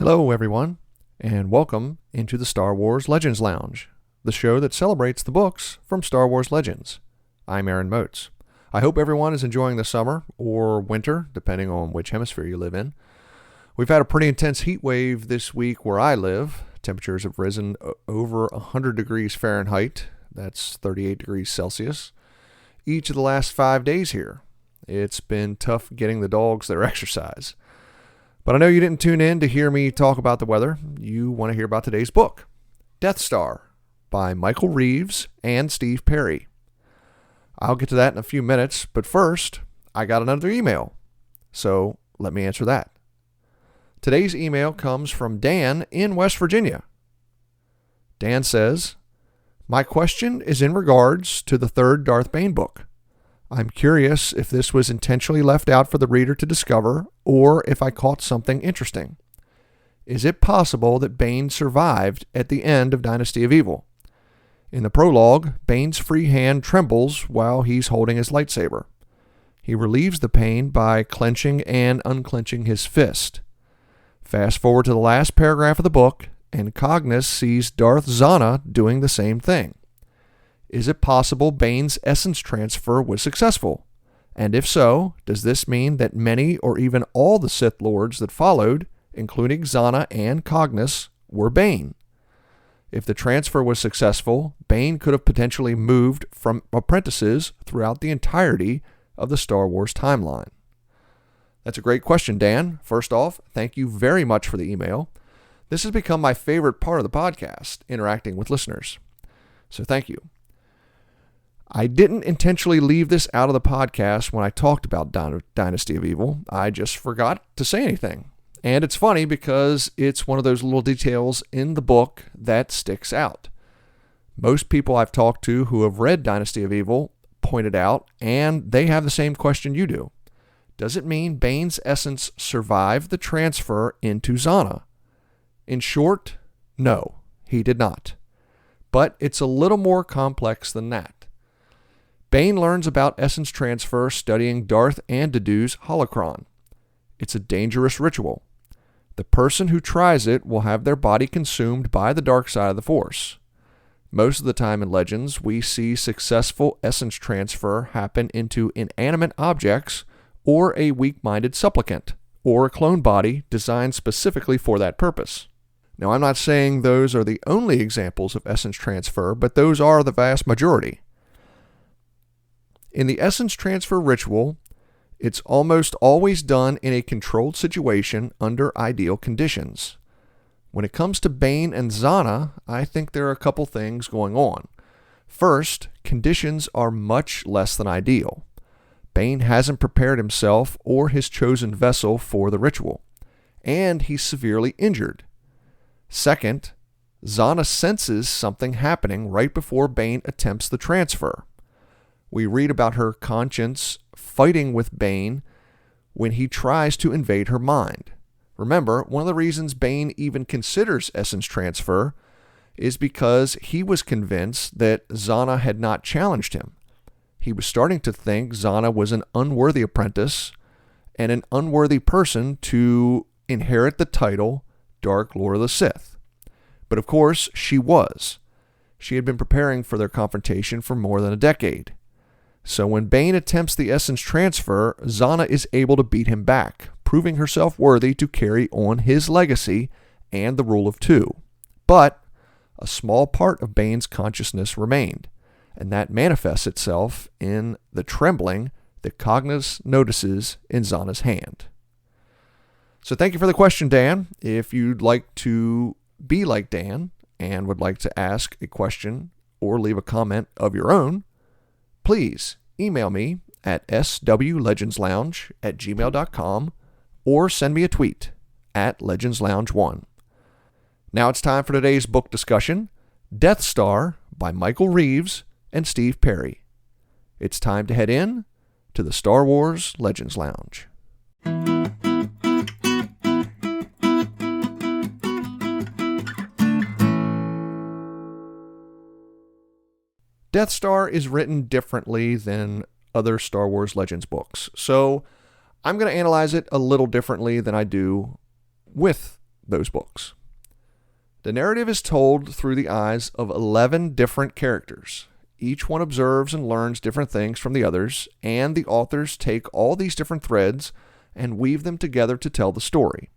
Hello, everyone, and welcome into the Star Wars Legends Lounge, the show that celebrates the books from Star Wars Legends. I'm Aaron Moats. I hope everyone is enjoying the summer or winter, depending on which hemisphere you live in. We've had a pretty intense heat wave this week where I live. Temperatures have risen over 100 degrees Fahrenheit. That's 38 degrees Celsius. Each of the last 5 days here. It's been tough getting the dogs their exercise. But I know you didn't tune in to hear me talk about the weather. You want to hear about today's book, Death Star, by Michael Reeves and Steve Perry. I'll get to that in a few minutes, but first, I got another email. So let me answer that. Today's email comes from Dan in West Virginia. Dan says, "My question is in regards to the third Darth Bane book. I'm curious if this was intentionally left out for the reader to discover, or if I caught something interesting. Is it possible that Bane survived at the end of Dynasty of Evil? In the prologue, Bane's free hand trembles while he's holding his lightsaber. He relieves the pain by clenching and unclenching his fist. Fast forward to the last paragraph of the book, and Cognis sees Darth Zana doing the same thing. Is it possible Bane's essence transfer was successful? And if so, does this mean that many or even all the Sith Lords that followed, including Zana and Cognis, were Bane? If the transfer was successful, Bane could have potentially moved from apprentices throughout the entirety of the Star Wars timeline." That's a great question, Dan. First off, thank you very much for the email. This has become my favorite part of the podcast, interacting with listeners. So thank you. I didn't intentionally leave this out of the podcast when I talked about Dynasty of Evil. I just forgot to say anything. And it's funny because it's one of those little details in the book that sticks out. Most people I've talked to who have read Dynasty of Evil pointed out, and they have the same question you do. Does it mean Bane's essence survived the transfer into Zana? In short, no, he did not. But it's a little more complex than that. Bane learns about essence transfer studying Darth Andudu's holocron. It's a dangerous ritual. The person who tries it will have their body consumed by the dark side of the Force. Most of the time in Legends, we see successful essence transfer happen into inanimate objects or a weak-minded supplicant, or a clone body designed specifically for that purpose. Now, I'm not saying those are the only examples of essence transfer, but those are the vast majority. In the essence transfer ritual, it's almost always done in a controlled situation under ideal conditions. When it comes to Bane and Zana, I think there are a couple things going on. First, conditions are much less than ideal. Bane hasn't prepared himself or his chosen vessel for the ritual, and he's severely injured. Second, Zana senses something happening right before Bane attempts the transfer. We read about her conscience fighting with Bane when he tries to invade her mind. Remember, one of the reasons Bane even considers essence transfer is because he was convinced that Zana had not challenged him. He was starting to think Zana was an unworthy apprentice and an unworthy person to inherit the title Dark Lord of the Sith. But of course, she was. She had been preparing for their confrontation for more than a decade. So when Bane attempts the essence transfer, Zana is able to beat him back, proving herself worthy to carry on his legacy and the rule of two. But a small part of Bane's consciousness remained, and that manifests itself in the trembling that Cognis notices in Zana's hand. So thank you for the question, Dan. If you'd like to be like Dan and would like to ask a question or leave a comment of your own, please email me at swlegendslounge@gmail.com or send me a tweet at legendslounge1. Now it's time for today's book discussion, Death Star by Michael Reeves and Steve Perry. It's time to head in to the Star Wars Legends Lounge. Death Star is written differently than other Star Wars Legends books, so I'm going to analyze it a little differently than I do with those books. The narrative is told through the eyes of 11 different characters. Each one observes and learns different things from the others, and the authors take all these different threads and weave them together to tell the story.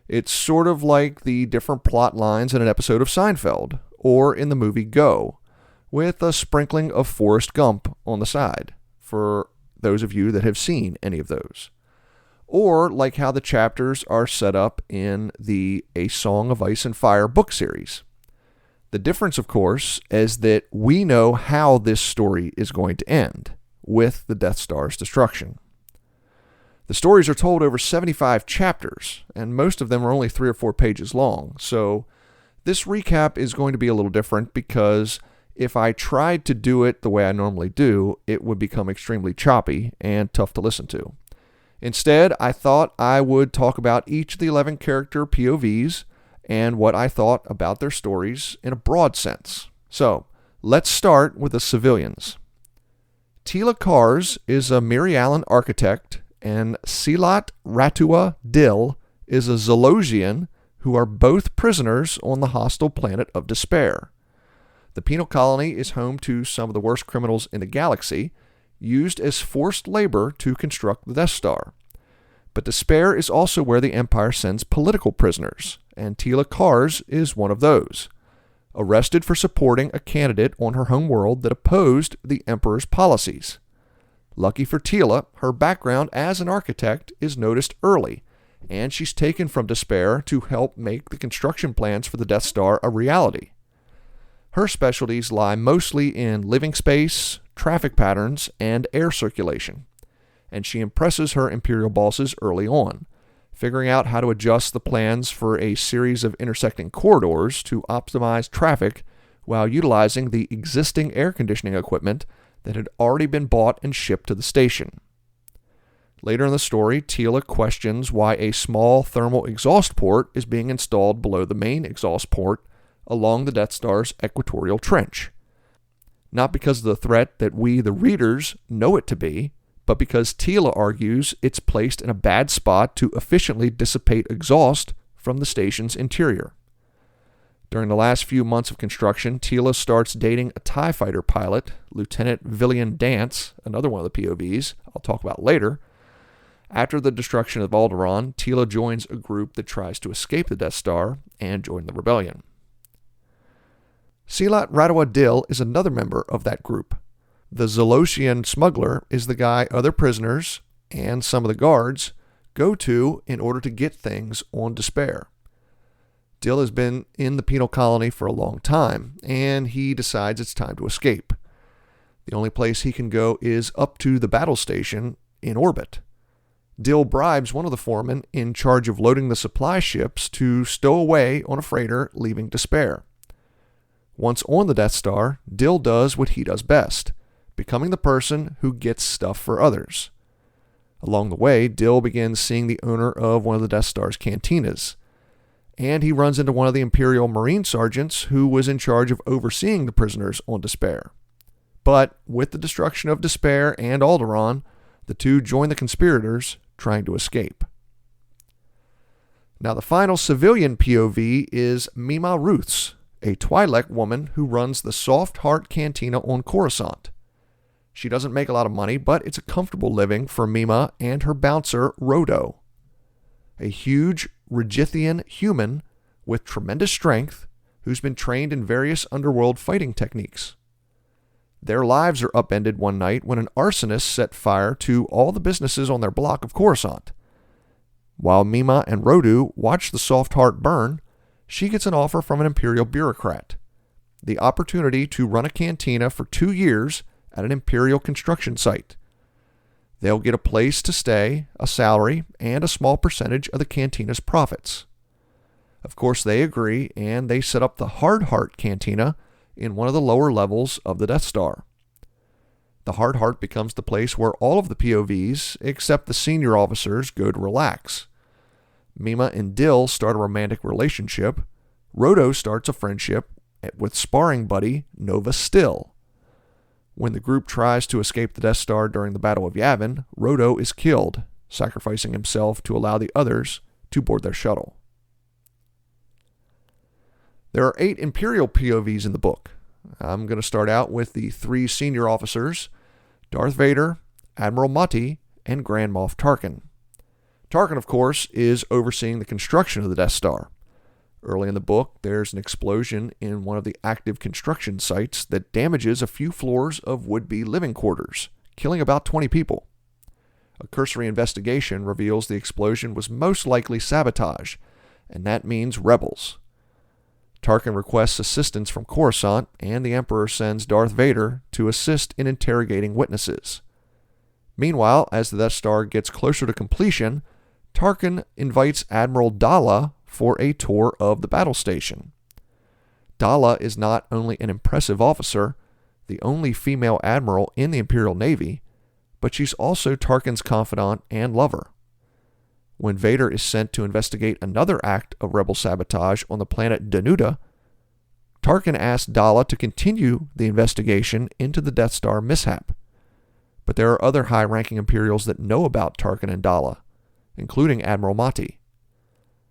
It's sort of like the different plot lines in an episode of Seinfeld, or in the movie Go, with a sprinkling of Forrest Gump on the side, for those of you that have seen any of those. Or like how the chapters are set up in the A Song of Ice and Fire book series. The difference, of course, is that we know how this story is going to end, with the Death Star's destruction. The stories are told over 75 chapters, and most of them are only 3 or 4 pages long, so this recap is going to be a little different because if I tried to do it the way I normally do, it would become extremely choppy and tough to listen to. Instead, I thought I would talk about each of the 11 character POVs and what I thought about their stories in a broad sense. So, let's start with the civilians. Tila Kars is a Mary Allen architect, and Silat Ratua Dil is a Zolosian who are both prisoners on the hostile planet of Despair. The penal colony is home to some of the worst criminals in the galaxy, used as forced labor to construct the Death Star. But Despair is also where the Empire sends political prisoners, and Tila Kars is one of those, arrested for supporting a candidate on her home world that opposed the Emperor's policies. Lucky for Tila, her background as an architect is noticed early, and she's taken from Despair to help make the construction plans for the Death Star a reality. Her specialties lie mostly in living space, traffic patterns, and air circulation, and she impresses her Imperial bosses early on, figuring out how to adjust the plans for a series of intersecting corridors to optimize traffic while utilizing the existing air conditioning equipment that had already been bought and shipped to the station. Later in the story, Tila questions why a small thermal exhaust port is being installed below the main exhaust port along the Death Star's equatorial trench. Not because of the threat that we, the readers, know it to be, but because Tila argues it's placed in a bad spot to efficiently dissipate exhaust from the station's interior. During the last few months of construction, Tila starts dating a TIE fighter pilot, Lieutenant Villian Dance, another one of the POVs I'll talk about later. After the destruction of Alderaan, Tila joins a group that tries to escape the Death Star and join the rebellion. Silat Ratua Dil is another member of that group. The Zolosian smuggler is the guy other prisoners and some of the guards go to in order to get things on Despair. Dil has been in the penal colony for a long time, and he decides it's time to escape. The only place he can go is up to the battle station in orbit. Dil bribes one of the foremen in charge of loading the supply ships to stow away on a freighter leaving Despair. Once on the Death Star, Dil does what he does best, becoming the person who gets stuff for others. Along the way, Dil begins seeing the owner of one of the Death Star's cantinas, and he runs into one of the Imperial Marine sergeants who was in charge of overseeing the prisoners on Despair. But with the destruction of Despair and Alderaan, the two join the conspirators trying to escape. Now the final civilian POV is Mima Ruths, a Twi'lek woman who runs the Soft Heart Cantina on Coruscant. She doesn't make a lot of money, but it's a comfortable living for Mima and her bouncer, Rodo, a huge Regithian human with tremendous strength who's been trained in various underworld fighting techniques. Their lives are upended one night when an arsonist set fire to all the businesses on their block of Coruscant. While Mima and Rodu watch the Soft Heart burn, she gets an offer from an Imperial bureaucrat, the opportunity to run a cantina for 2 years at an Imperial construction site. They'll get a place to stay, a salary, and a small percentage of the cantina's profits. Of course, they agree, and they set up the Hard Heart Cantina in one of the lower levels of the Death Star. The Hard Heart becomes the place where all of the POVs, except the senior officers, go to relax. Mima and Dil start a romantic relationship. Rodo starts a friendship with sparring buddy Nova Still. When the group tries to escape the Death Star during the Battle of Yavin, Rodo is killed, sacrificing himself to allow the others to board their shuttle. There are 8 Imperial POVs in the book. I'm going to start out with the 3 senior officers, Darth Vader, Admiral Motti, and Grand Moff Tarkin. Tarkin, of course, is overseeing the construction of the Death Star. Early in the book, there's an explosion in one of the active construction sites that damages a few floors of would-be living quarters, killing about 20 people. A cursory investigation reveals the explosion was most likely sabotage, and that means rebels. Tarkin requests assistance from Coruscant, and the Emperor sends Darth Vader to assist in interrogating witnesses. Meanwhile, as the Death Star gets closer to completion, Tarkin invites Admiral Dalla for a tour of the battle station. Dalla is not only an impressive officer, the only female admiral in the Imperial Navy, but she's also Tarkin's confidant and lover. When Vader is sent to investigate another act of rebel sabotage on the planet Danuta, Tarkin asks Dalla to continue the investigation into the Death Star mishap. But there are other high-ranking Imperials that know about Tarkin and Dalla, including Admiral Motti.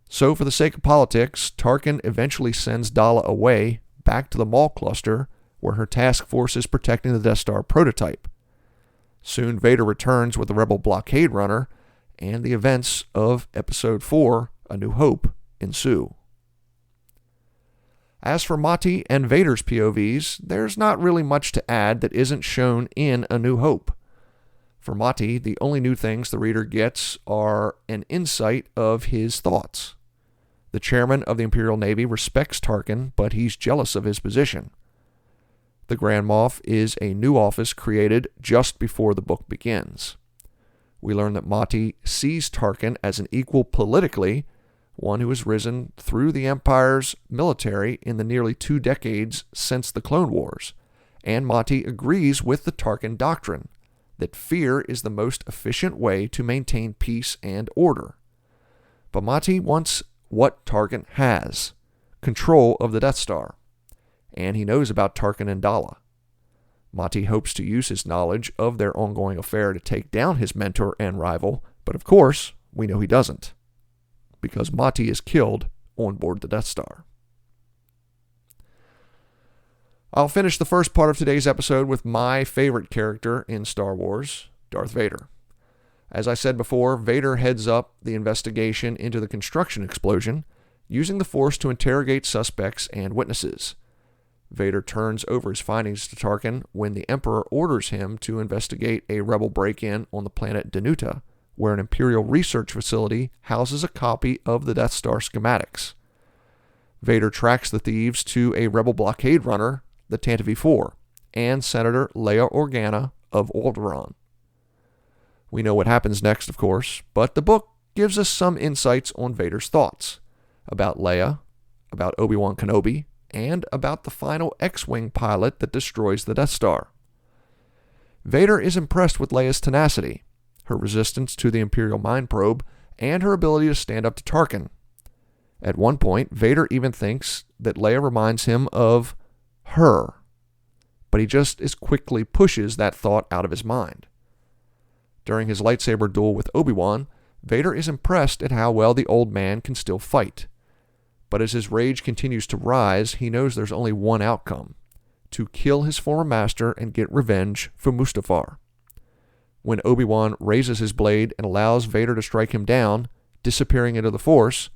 So for the sake of politics, Tarkin eventually sends Dalla away back to the Maul cluster where her task force is protecting the Death Star prototype. Soon Vader returns with the rebel blockade runner, and the events of Episode 4, A New Hope, ensue. As for Motti and Vader's POVs, there's not really much to add that isn't shown in A New Hope. For Motti, the only new things the reader gets are an insight of his thoughts. The chairman of the Imperial Navy respects Tarkin, but he's jealous of his position. The Grand Moff is a new office created just before the book begins. We learn that Motti sees Tarkin as an equal politically, one who has risen through the Empire's military in the nearly 2 decades since the Clone Wars, and Motti agrees with the Tarkin doctrine that fear is the most efficient way to maintain peace and order. But Motti wants what Tarkin has, control of the Death Star, and he knows about Tarkin and Dalla. Motti hopes to use his knowledge of their ongoing affair to take down his mentor and rival, but of course, we know he doesn't, because Motti is killed on board the Death Star. I'll finish the first part of today's episode with my favorite character in Star Wars, Darth Vader. As I said before, Vader heads up the investigation into the construction explosion, using the Force to interrogate suspects and witnesses. Vader turns over his findings to Tarkin when the Emperor orders him to investigate a rebel break-in on the planet Danuta, where an Imperial research facility houses a copy of the Death Star schematics. Vader tracks the thieves to a rebel blockade runner, the Tantive 4, and Senator Leia Organa of Alderaan. We know what happens next, of course, but the book gives us some insights on Vader's thoughts about Leia, about Obi-Wan Kenobi, and about the final X-Wing pilot that destroys the Death Star. Vader is impressed with Leia's tenacity, her resistance to the Imperial mind probe, and her ability to stand up to Tarkin. At one point, Vader even thinks that Leia reminds him of her, but he just as quickly pushes that thought out of his mind. During his lightsaber duel with Obi-Wan, Vader is impressed at how well the old man can still fight. But as his rage continues to rise, he knows there's only one outcome: to kill his former master and get revenge for Mustafar. When Obi-Wan raises his blade and allows Vader to strike him down, disappearing into the Force,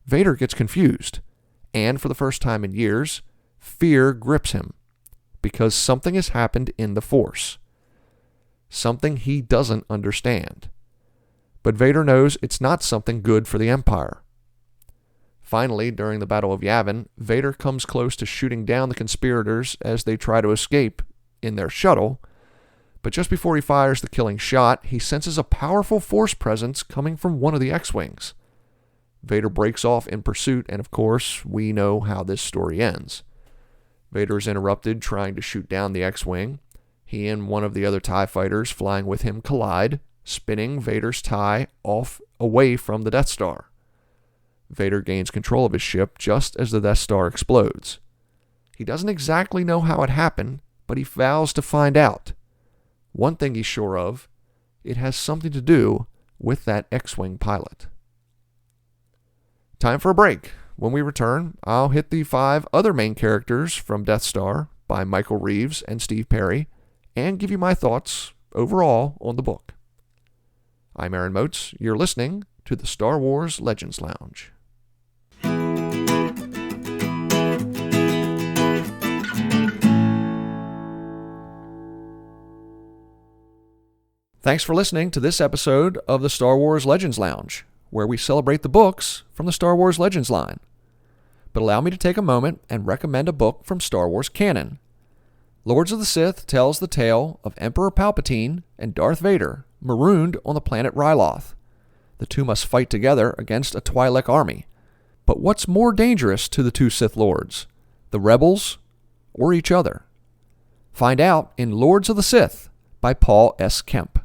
Vader gets confused, and for the first time in years, fear grips him, because something has happened in the Force. Something he doesn't understand. But Vader knows it's not something good for the Empire. Finally, during the Battle of Yavin, Vader comes close to shooting down the conspirators as they try to escape in their shuttle, but just before he fires the killing shot, he senses a powerful Force presence coming from one of the X-Wings. Vader breaks off in pursuit, and of course, we know how this story ends. Vader is interrupted trying to shoot down the X-Wing. He and one of the other TIE fighters flying with him collide, spinning Vader's TIE off away from the Death Star. Vader gains control of his ship just as the Death Star explodes. He doesn't exactly know how it happened, but he vows to find out. One thing he's sure of, it has something to do with that X-Wing pilot. Time for a break. when we return, I'll hit the 5 other main characters from Death Star by Michael Reeves and Steve Perry and give you my thoughts overall on the book. I'm Aaron Moats. You're listening to the Star Wars Legends Lounge. Thanks for listening to this episode of the Star Wars Legends Lounge, where we celebrate the books from the Star Wars Legends line. But allow me to take a moment and recommend a book from Star Wars canon. Lords of the Sith tells the tale of Emperor Palpatine and Darth Vader marooned on the planet Ryloth. The two must fight together against a Twi'lek army. But what's more dangerous to the two Sith Lords, the rebels or each other? Find out in Lords of the Sith by Paul S. Kemp.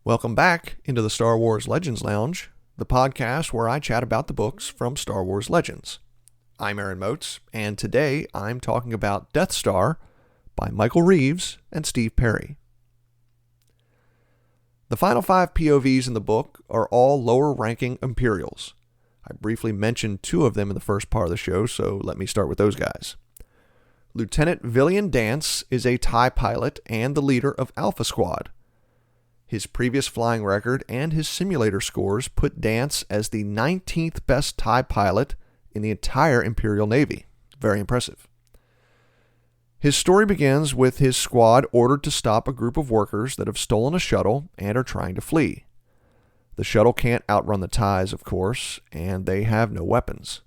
Welcome back into the Star Wars Legends Lounge, the podcast where I chat about the books from Star Wars Legends. I'm Aaron Moats, and today I'm talking about Death Star by Michael Reeves and Steve Perry. The final 5 POVs in the book are all lower-ranking Imperials. I briefly mentioned 2 of them in the first part of the show, so let me start with those guys. Lieutenant Villian Dance is a TIE pilot and the leader of Alpha Squad. His previous flying record and his simulator scores put Dance as the 19th best TIE pilot in the entire Imperial Navy. Very impressive. His story begins with his squad ordered to stop a group of workers that have stolen a shuttle and are trying to flee. The shuttle can't outrun the TIEs, of course, and they have no weapons.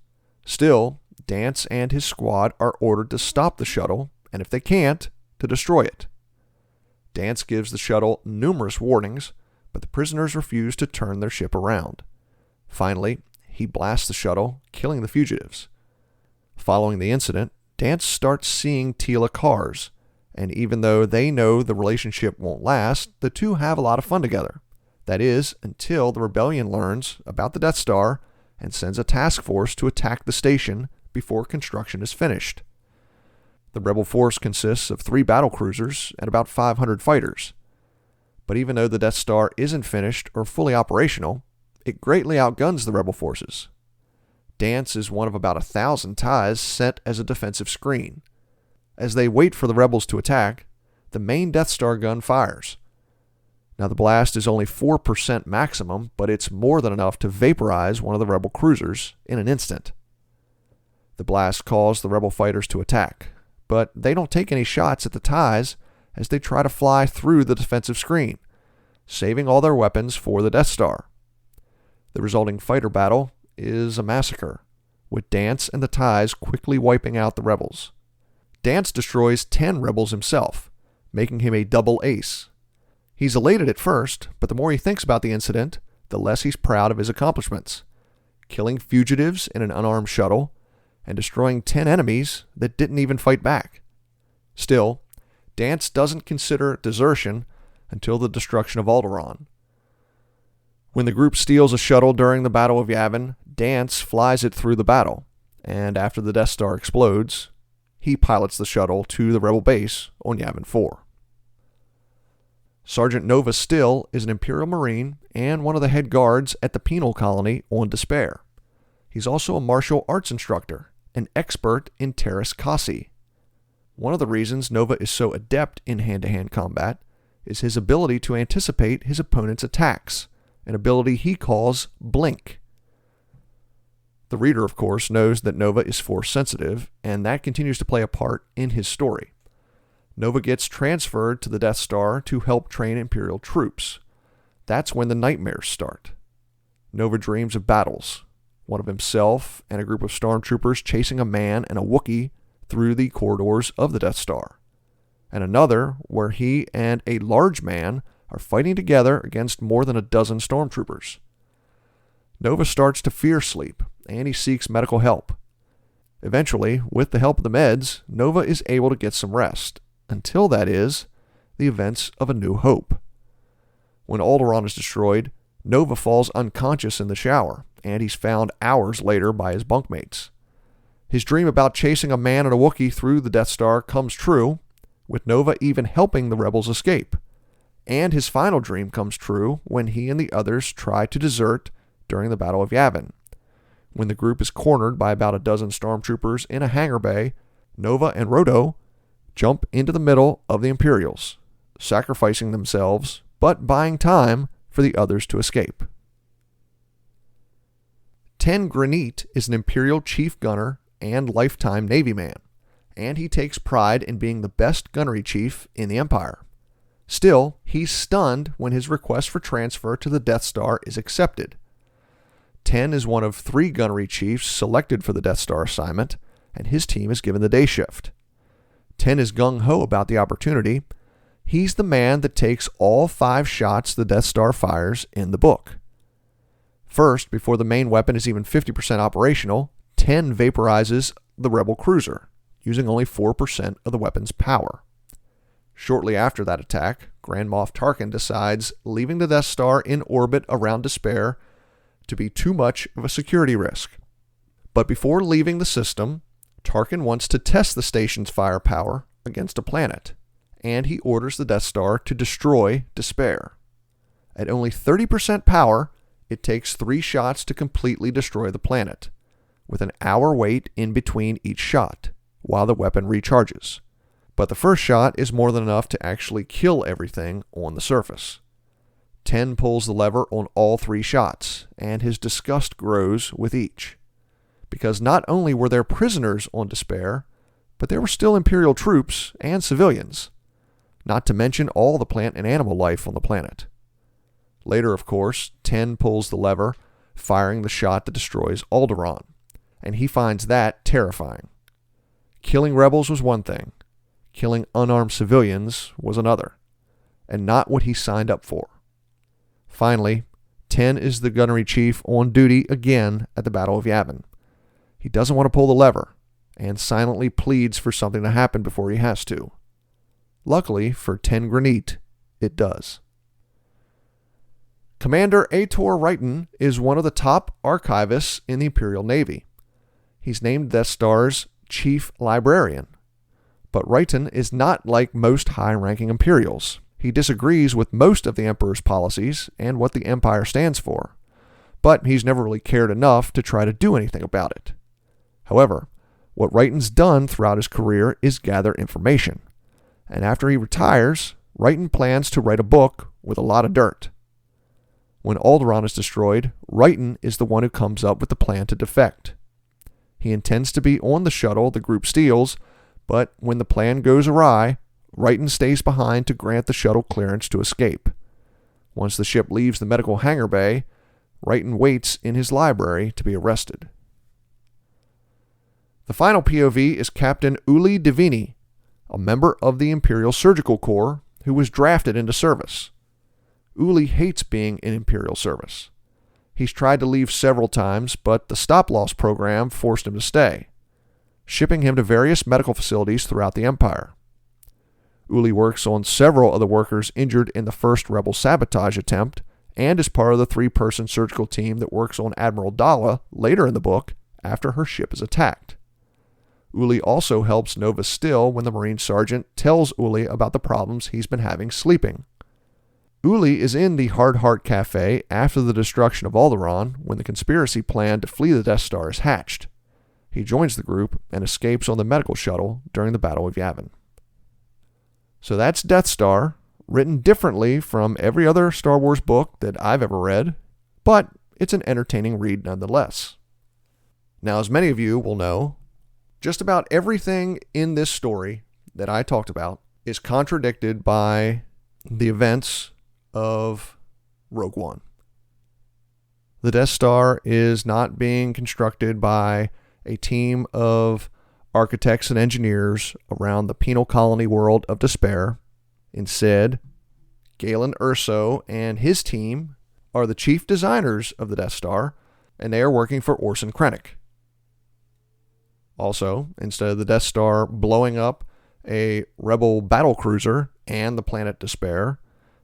Still, Dance and his squad are ordered to stop the shuttle, and if they can't, to destroy it. Dance gives the shuttle numerous warnings, but the prisoners refuse to turn their ship around. Finally, he blasts the shuttle, killing the fugitives. Following the incident, Dance starts seeing Tila cars, and even though they know the relationship won't last, the two have a lot of fun together. That is, until the rebellion learns about the Death Star and sends a task force to attack the station before construction is finished. The rebel force consists of 3 battlecruisers and about 500 fighters. But even though the Death Star isn't finished or fully operational, it greatly outguns the rebel forces. Dance is one of about 1,000 TIEs sent as a defensive screen. As they wait for the rebels to attack, the main Death Star gun fires. Now the blast is only 4% maximum, but it's more than enough to vaporize one of the rebel cruisers in an instant. The blast caused the rebel fighters to attack, but they don't take any shots at the TIEs as they try to fly through the defensive screen, saving all their weapons for the Death Star. The resulting fighter battle is a massacre, with Dance and the TIEs quickly wiping out the rebels. Dance destroys 10 rebels himself, making him a double ace. He's elated at first, but the more he thinks about the incident, the less he's proud of his accomplishments. Killing fugitives in an unarmed shuttle, and destroying 10 enemies that didn't even fight back. Still, Dance doesn't consider it desertion until the destruction of Alderaan. When the group steals a shuttle during the Battle of Yavin, Dance flies it through the battle, and after the Death Star explodes, he pilots the shuttle to the rebel base on Yavin 4. Sergeant Nova Still is an Imperial Marine and one of the head guards at the penal colony on Despair. He's also a martial arts instructor, an expert in Terras Kasi. One of the reasons Nova is so adept in hand-to-hand combat is his ability to anticipate his opponent's attacks, an ability he calls Blink. The reader, of course, knows that Nova is Force-sensitive, and that continues to play a part in his story. Nova gets transferred to the Death Star to help train Imperial troops. That's when the nightmares start. Nova dreams of battles, one of himself and a group of stormtroopers chasing a man and a Wookiee through the corridors of the Death Star, and another where he and a large man are fighting together against more than a dozen stormtroopers. Nova starts to fear sleep, and he seeks medical help. Eventually, with the help of the meds, Nova is able to get some rest, until, that is, the events of A New Hope. When Alderaan is destroyed, Nova falls unconscious in the shower, and he's found hours later by his bunkmates. His dream about chasing a man and a Wookiee through the Death Star comes true with Nova even helping the rebels escape. And his final dream comes true when he and the others try to desert during the Battle of Yavin. When the group is cornered by about a dozen stormtroopers in a hangar bay, Nova and Rodo jump into the middle of the Imperials, sacrificing themselves, but buying time for the others to escape. 10 Granit is an Imperial chief gunner and lifetime Navy man, and he takes pride in being the best gunnery chief in the Empire. Still, he's stunned when his request for transfer to the Death Star is accepted. 10 is one of 3 gunnery chiefs selected for the Death Star assignment, and his team is given the day shift. 10 is gung-ho about the opportunity. He's the man that takes all 5 shots the Death Star fires in the book. First, before the main weapon is even 50% operational, 10 vaporizes the rebel cruiser, using only 4% of the weapon's power. Shortly after that attack, Grand Moff Tarkin decides leaving the Death Star in orbit around Despair to be too much of a security risk. But before leaving the system, Tarkin wants to test the station's firepower against a planet, and he orders the Death Star to destroy Despair. At only 30% power, it takes 3 shots to completely destroy the planet, with an hour wait in between each shot, while the weapon recharges. But the first shot is more than enough to actually kill everything on the surface. 10 pulls the lever on all 3 shots, and his disgust grows with each. Because not only were there prisoners on Despair, but there were still Imperial troops and civilians, not to mention all the plant and animal life on the planet. Later, of course, 10 pulls the lever, firing the shot that destroys Alderaan, and he finds that terrifying. Killing rebels was one thing. Killing unarmed civilians was another, and not what he signed up for. Finally, 10 is the gunnery chief on duty again at the Battle of Yavin. He doesn't want to pull the lever, and silently pleads for something to happen before he has to. Luckily for 10 Granit, it does. Commander Aitor Wrighton is one of the top archivists in the Imperial Navy. He's named Death Star's chief librarian. But Wrighton is not like most high-ranking Imperials. He disagrees with most of the Emperor's policies and what the Empire stands for, but he's never really cared enough to try to do anything about it. However, what Wrighton's done throughout his career is gather information, and after he retires, Wrighton plans to write a book with a lot of dirt. When Alderaan is destroyed, Wrighton is the one who comes up with the plan to defect. He intends to be on the shuttle the group steals, but when the plan goes awry, Wrighton stays behind to grant the shuttle clearance to escape. Once the ship leaves the medical hangar bay, Wrighton waits in his library to be arrested. The final POV is Captain Uli Divini, a member of the Imperial Surgical Corps who was drafted into service. Uli hates being in Imperial service. He's tried to leave several times, but the stop-loss program forced him to stay, shipping him to various medical facilities throughout the Empire. Uli works on several of the workers injured in the first rebel sabotage attempt, and is part of the 3-person surgical team that works on Admiral Dala later in the book after her ship is attacked. Uli also helps Nova Still when the Marine Sergeant tells Uli about the problems he's been having sleeping. Uli is in the Hard Heart Cafe after the destruction of Alderaan when the conspiracy plan to flee the Death Star is hatched. He joins the group and escapes on the medical shuttle during the Battle of Yavin. So that's Death Star, written differently from every other Star Wars book that I've ever read, but it's an entertaining read nonetheless. Now, as many of you will know, just about everything in this story that I talked about is contradicted by the events of Rogue One. The Death Star is not being constructed by a team of architects and engineers around the penal colony world of Despair. Instead, Galen Erso and his team are the chief designers of the Death Star, and they are working for Orson Krennic. Also, instead of the Death Star blowing up a rebel battlecruiser and the planet Despair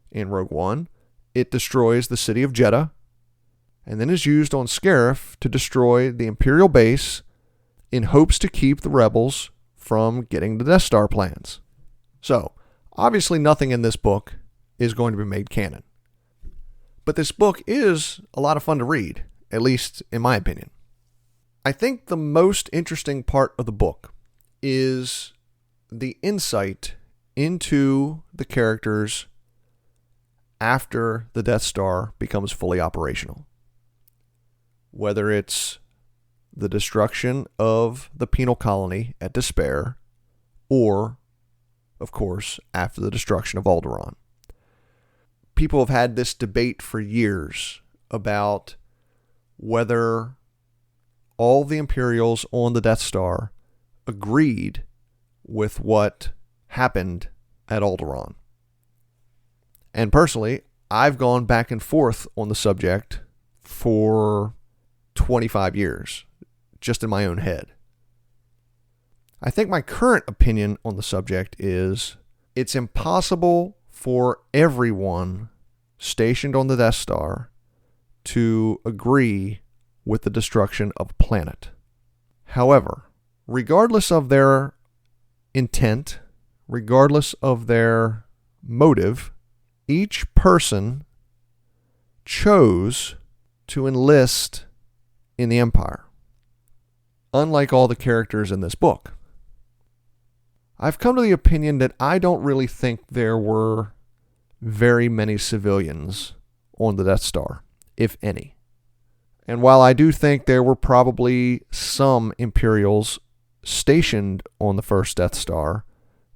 in Rogue One, it destroys the city of Jeddah, and then is used on Scarif to destroy the Imperial base in hopes to keep the rebels from getting the Death Star plans. So, obviously nothing in this book is going to be made canon. But this book is a lot of fun to read, at least in my opinion. I think the most interesting part of the book is the insight into the characters after the Death Star becomes fully operational. Whether it's the destruction of the penal colony at Despair, or, of course, after the destruction of Alderaan. People have had this debate for years about whether all the Imperials on the Death Star agreed with what happened at Alderaan. And personally, I've gone back and forth on the subject for 25 years, just in my own head. I think my current opinion on the subject is it's impossible for everyone stationed on the Death Star to agree with the destruction of a planet. However, regardless of their intent, regardless of their motive, each person chose to enlist in the Empire, unlike all the characters in this book. I've come to the opinion that I don't really think there were very many civilians on the Death Star, if any. And while I do think there were probably some Imperials stationed on the first Death Star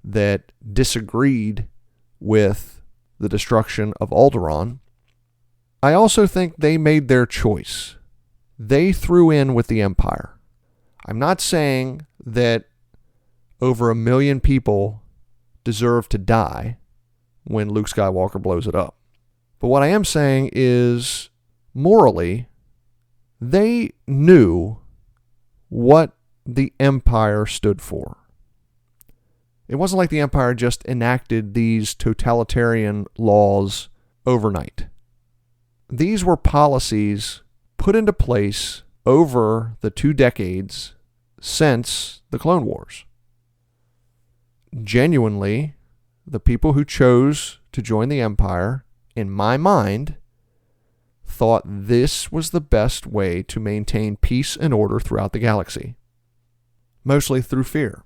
that disagreed with the destruction of Alderaan, I also think they made their choice. They threw in with the Empire. I'm not saying that over 1 million people deserve to die when Luke Skywalker blows it up. But what I am saying is, morally, they knew what the Empire stood for. It wasn't like the Empire just enacted these totalitarian laws overnight. These were policies put into place over the 2 decades since the Clone Wars. Genuinely, the people who chose to join the Empire, in my mind, thought this was the best way to maintain peace and order throughout the galaxy. Mostly through fear.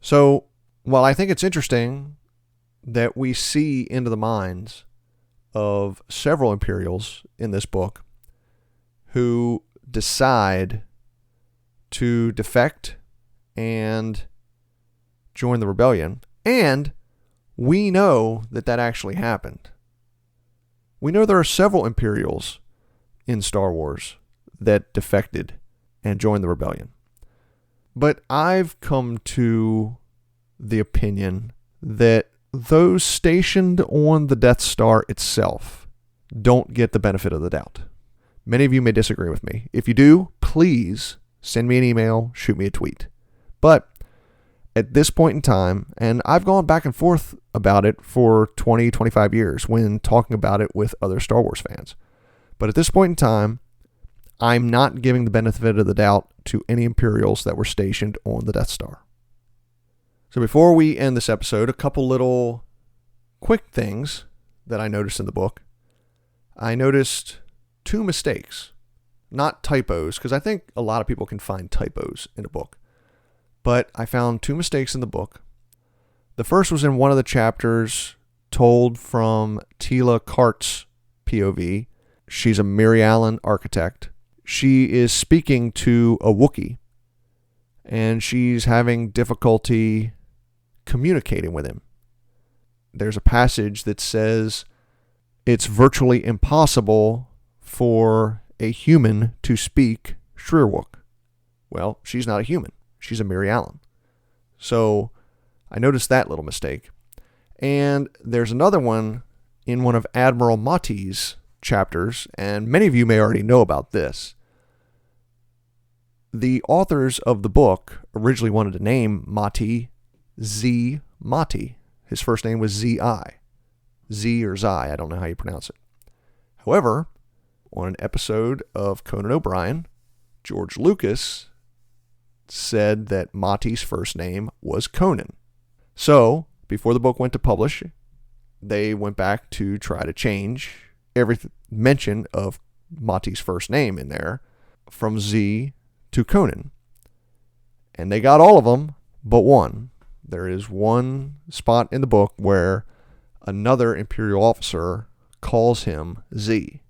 So, while I think it's interesting that we see into the minds of several Imperials in this book who decide to defect and join the rebellion, and we know that that actually happened. We know there are several Imperials in Star Wars that defected and joined the rebellion. But I've come to the opinion that those stationed on the Death Star itself don't get the benefit of the doubt. Many of you may disagree with me. If you do, please send me an email, shoot me a tweet. But at this point in time, and I've gone back and forth about it for 20, 25 years when talking about it with other Star Wars fans. But at this point in time, I'm not giving the benefit of the doubt to any Imperials that were stationed on the Death Star. So before we end this episode, a couple little quick things that I noticed in the book. I noticed 2 mistakes, not typos, because I think a lot of people can find typos in a book. But I found 2 mistakes in the book. The first was in one of the chapters told from Tila Kart's POV. She's a Mary Allen architect. She is speaking to a Wookiee, and she's having difficulty communicating with him. There's a passage that says it's virtually impossible for a human to speak Shriurwook. Well, she's not a human. She's a Mary Allen. So I noticed that little mistake. And there's another one in one of Admiral Mati's chapters, and many of you may already know about this. The authors of the book originally wanted to name Mati Z. Mati. His first name was Z.I. Z or Zai, I don't know how you pronounce it. However, on an episode of Conan O'Brien, George Lucas said that Mati's first name was Conan. So, before the book went to publish, they went back to try to change every mention of Mati's first name in there from Z to Conan. And they got all of them but one. There is one spot in the book where another Imperial officer calls him Z.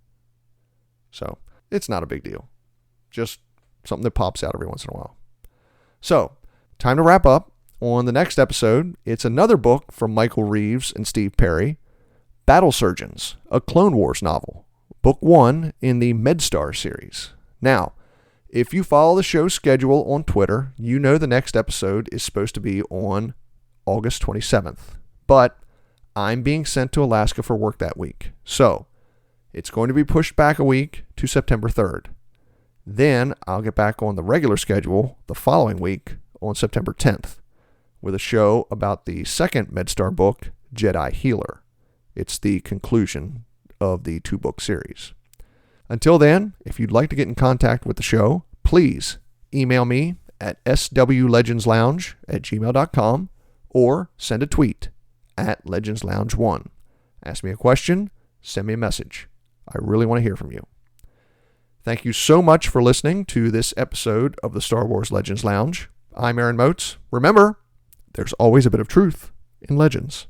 So it's not a big deal. Just something that pops out every once in a while. So, time to wrap up. On the next episode, it's another book from Michael Reeves and Steve Perry, Battle Surgeons, a Clone Wars novel, book 1 in the MedStar series. Now, if you follow the show's schedule on Twitter, you know the next episode is supposed to be on August 27th. But I'm being sent to Alaska for work that week. So, it's going to be pushed back a week to September 3rd. Then I'll get back on the regular schedule the following week on September 10th with a show about the second MedStar book, Jedi Healer. It's the conclusion of the 2-book series. Until then, if you'd like to get in contact with the show, please email me at swlegendslounge@gmail.com or send a tweet at legendslounge1. Ask me a question, send me a message. I really want to hear from you. Thank you so much for listening to this episode of the Star Wars Legends Lounge. I'm Aaron Moats. Remember, there's always a bit of truth in Legends.